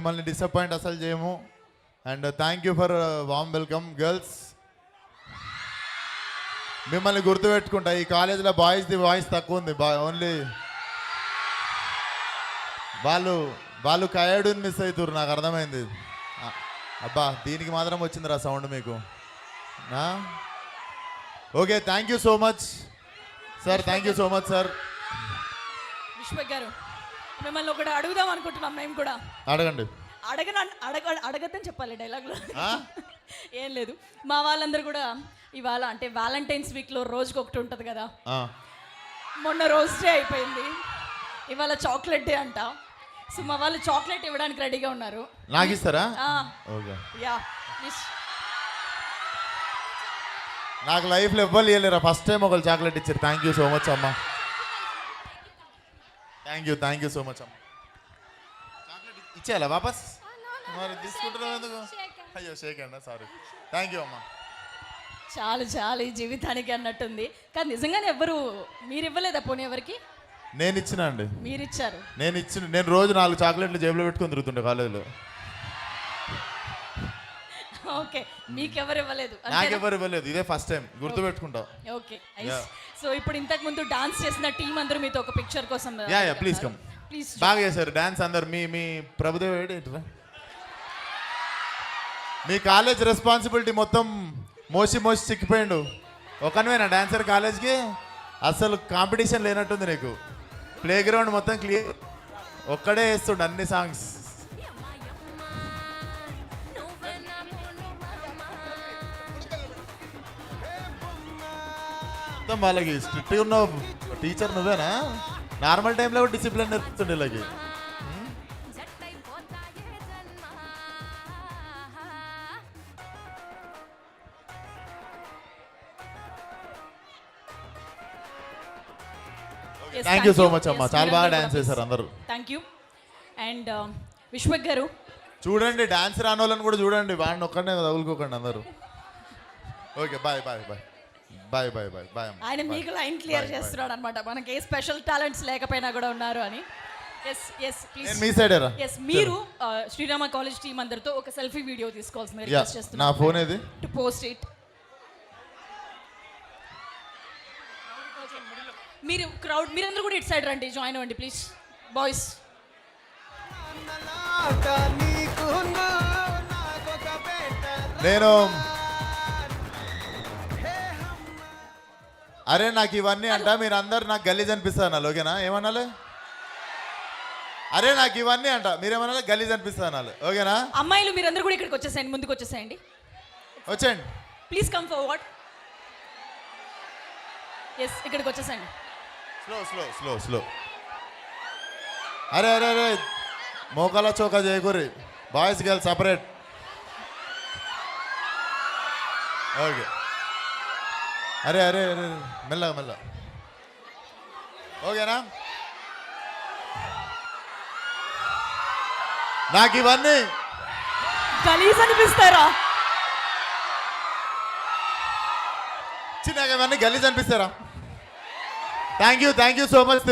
మిమ్మల్ని డిసప్పాయింట్ అసలు చేయము. And thank you for warm welcome girls. మిమ్మల్ని గుర్తుపెట్టుకుంటా. ఈ కాలేజీలో బాయ్స్ది వాయిస్ తక్కువ ఉంది. ఓన్లీ వాళ్ళు కయాడుని మిస్ అవుతారు. నాకు అర్థమైంది. అబ్బా దీనికి మాత్రం వచ్చిందిరా సౌండ్ మీకు. Okay thank you so much sir. Thank you so much sir. Vishwak గారు మిమ్మల్ని ఒకటి అడుగుదాం అనుకుంటున్నాం మేము కూడా. అడగండి. అడగద్దని చెప్పాలి డైలాగ్లో. ఏం లేదు, మా వాళ్ళందరూ కూడా ఇవాళ అంటే వ్యాలంటైన్స్ వీక్లో రోజుకి ఒకటి ఉంటుంది కదా. మొన్న రోజ్ డే అయిపోయింది, ఇవాళ చాక్లెట్ డే అంట. సో మా వాళ్ళు చాక్లెట్ ఇవ్వడానికి రెడీగా ఉన్నారు. నాకు ఇస్తారా? యా నాకు లైఫ్లో ఎవ్వరు ఇవ్వలేరా. ఫస్ట్ టైం ఒకళ్ళు చాక్లెట్ ఇచ్చారు. థ్యాంక్ యూ సో మచ్ అమ్మా. థ్యాంక్ యూ సో మచ్ అమ్మా. చాక్లెట్ ఇచ్చేయాలా వాపస్? మరి తీసుకుంటున్నావు ఎందుకు? అయ్యో షేక్ అండి, సారీ. థ్యాంక్ యూ అమ్మా. చాలు ఈ జీవితానికి అన్నట్టుంది. కానీ నిజంగానే ఎవ్వరు మీరు ఇవ్వలేదా పోనీ ఎవరికి? నేను ఇచ్చిన అండి. మీరు ఇచ్చారు? నేను రోజు 4 చాక్లెట్లు జేబులో పెట్టుకొని తిరుగుతుండే కాలేజీలో. ఓకే, మీకెవరు ఇవ్వలేదు? నాకెవరు ఇవ్వలేదు. ఇదే ఫస్ట్ టైం. గుర్తు పెట్టుకుంటాం. ఓకే. సో ఇప్పుడు ఇంతకు ముందు డాన్స్ చేసిన టీం అందరూ మీతో ఒక పిక్చర్ కోసం. Yeah please come. ప్లీజ్. బాగా చేశారు డాన్స్ అందరు. మీ ప్రభుదేవ్ ఏంటి, మీ కాలేజ్ రెస్పాన్సిబిలిటీ మొత్తం మోసి చిక్కిపోయిండు. ఒకనివేనా డాన్సర్ కాలేజ్కి? అసలు కాంపిటీషన్ లేనట్టుంది నీకు. ప్లే గ్రౌండ్ మొత్తం క్లియర్, ఒక్కడే వేస్తుండు అన్ని సాంగ్స్. మొత్తం వాళ్ళకి స్ట్రిక్ట్గా ఉన్న టీచర్ నువ్వేనా? నార్మల్ టైంలో కూడా డిసిప్లిన్ నేర్పుతుండే వీళ్ళకి. థ్యాంక్ యూ సో మచ్ అమ్మా. చాలా బాగా డాన్స్ చేశారు అందరూ. Thank you. అండ్ విశ్వక్ గారు చూడండి, డాన్స్ రాని వాళ్ళని కూడా చూడండి. వాడిని ఒక్కడనే తగులుకోకండి అందరూ. Okay bye bye bye bye bye bye bye. ఆయన మీకు లైన్ క్లియర్ చేస్తున్నాడు అనమాట, మనకి ఏ స్పెషల్ టాలెంట్స్ లేకపోయినా కూడా ఉన్నారు అని. మీ సైడేరా? మీరు శ్రీరామ కాలేజ్ టీం అందరితో ఒక సెల్ఫీ వీడియో తీసుకోవాల్సింది రిక్వెస్ట్ చేస్తున్నాను. నా ఫోన్ ఏది? To post it. మీరు క్రౌడ్ మీరందరూ కూడా ఇటు సైడ్ రండి, జాయిన్ అవ్వండి ప్లీజ్ బాయ్స్. నేను అరే నాకు ఇవన్నీ అంట, మీరు అందరు నాకు గలీజ్ అనిపిస్తుంది అనాలి. ఓకేనా? ఏమనాలి? అరే నాకు ఇవన్నీ అంట, మీరేమనాలి? గలీజ్ అనిపిస్తుంది అనాలి. ఓకేనా? అమ్మాయిలు మీరందరూ కూడా ఇక్కడికి వచ్చేసేయండి, ముందుకు వచ్చేసేయండి. వచ్చేయండి ప్లీజ్ కమ్ ఫార్వర్డ్. ఎస్, ఇక్కడికి వచ్చేసేయండి. Slow slow slow slow. అరే అరే అరే మోకాల చోకా చేయకూరి. Boys girls separate. ఓకే. అరే అరే అరే మెల్లగా. ఓకేనా? నాకు ఇవన్నీ గలీజ్ అనిపిస్తారా? చిన్నగా ఇవన్నీ గలీజ్ అనిపిస్తారా? Thank you so much.